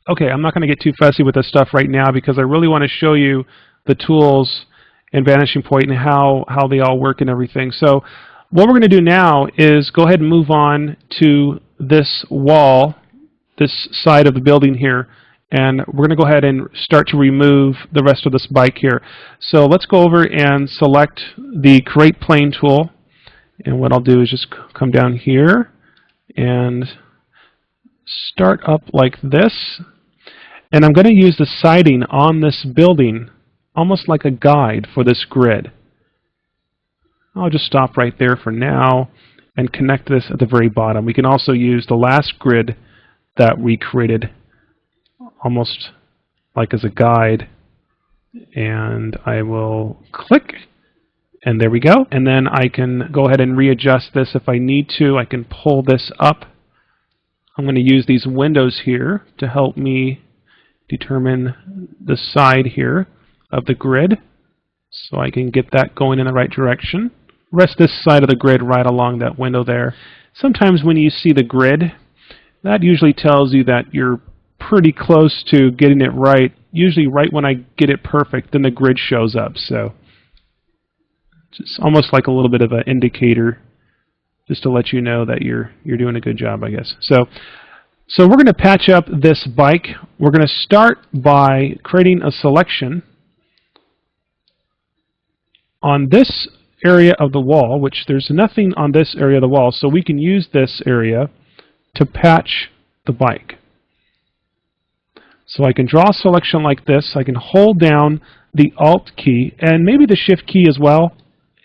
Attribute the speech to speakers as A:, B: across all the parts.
A: Okay, I'm not going to get too fussy with this stuff right now because I really want to show you the tools in Vanishing Point and how they all work and everything. So what we're going to do now is go ahead and move on to this wall, this side of the building here, and we're going to go ahead and start to remove the rest of this bike here. So let's go over and select the Create Plane tool, and what I'll do is just come down here and start up like this, and I'm going to use the siding on this building almost like a guide for this grid. I'll just stop right there for now and connect this at the very bottom. We can also use the last grid that we created almost like as a guide, and I will click, and there we go. And then I can go ahead and readjust this if I need to. I can pull this up. I'm going to use these windows here to help me determine the side here of the grid so I can get that going in the right direction. Rest this side of the grid right along that window there. Sometimes when you see the grid, that usually tells you that you're pretty close to getting it right. Usually right when I get it perfect, then the grid shows up. So it's almost like a little bit of an indicator just to let you know that you're doing a good job, I guess. So we're going to patch up this bike. We're going to start by creating a selection on this area of the wall, which there's nothing on this area of the wall, so we can use this area to patch the bike. So I can draw a selection like this. I can hold down the Alt key and maybe the Shift key as well.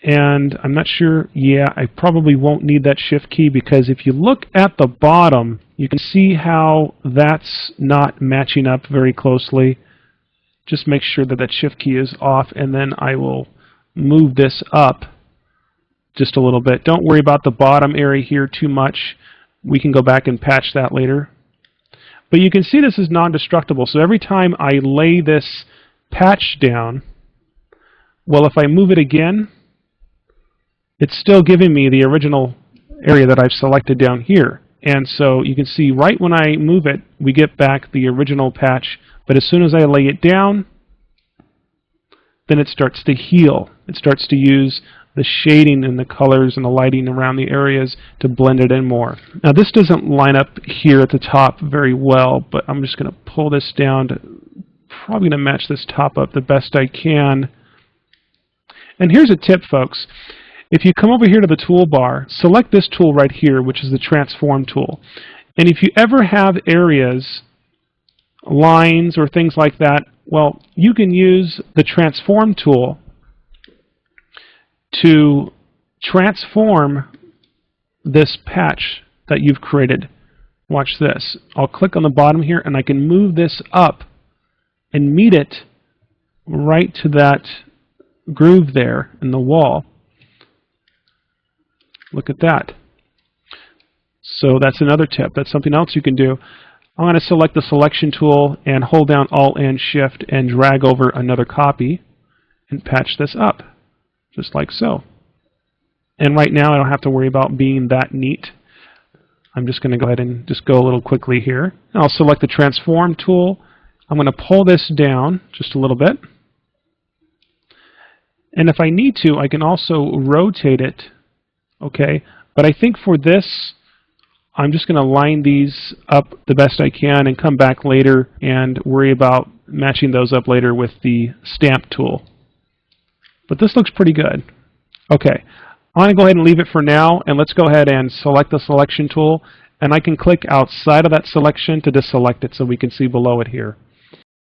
A: And I'm not sure, yeah, I probably won't need that Shift key because if you look at the bottom, you can see how that's not matching up very closely. Just make sure that that Shift key is off, and then I will move this up just a little bit. Don't worry about the bottom area here too much. We can go back and patch that later. But you can see this is non-destructible, so every time I lay this patch down, well, if I move it again, it's still giving me the original area that I've selected down here. And so you can see right when I move it, we get back the original patch, but as soon as I lay it down, then it starts to heal. It starts to use the shading and the colors and the lighting around the areas to blend it in more. Now this doesn't line up here at the top very well, but I'm just going to pull this down to probably going to match this top up the best I can. And here's a tip, folks. If you come over here to the toolbar, select this tool right here, which is the Transform tool. And if you ever have areas, lines or things like that, well, you can use the Transform tool to transform this patch that you've created. Watch this. I'll click on the bottom here and I can move this up and meet it right to that groove there in the wall. Look at that. So that's another tip. That's something else you can do. I'm going to select the Selection tool and hold down Alt and Shift and drag over another copy and patch this up, just like so. And right now I don't have to worry about being that neat. I'm just going to go ahead and just go a little quickly here. And I'll select the Transform tool. I'm going to pull this down just a little bit. And if I need to, I can also rotate it. Okay, but I think for this, I'm just going to line these up the best I can and come back later and worry about matching those up later with the Stamp tool. But this looks pretty good. Okay, I'm going to go ahead and leave it for now, and let's go ahead and select the Selection tool, and I can click outside of that selection to deselect it so we can see below it here.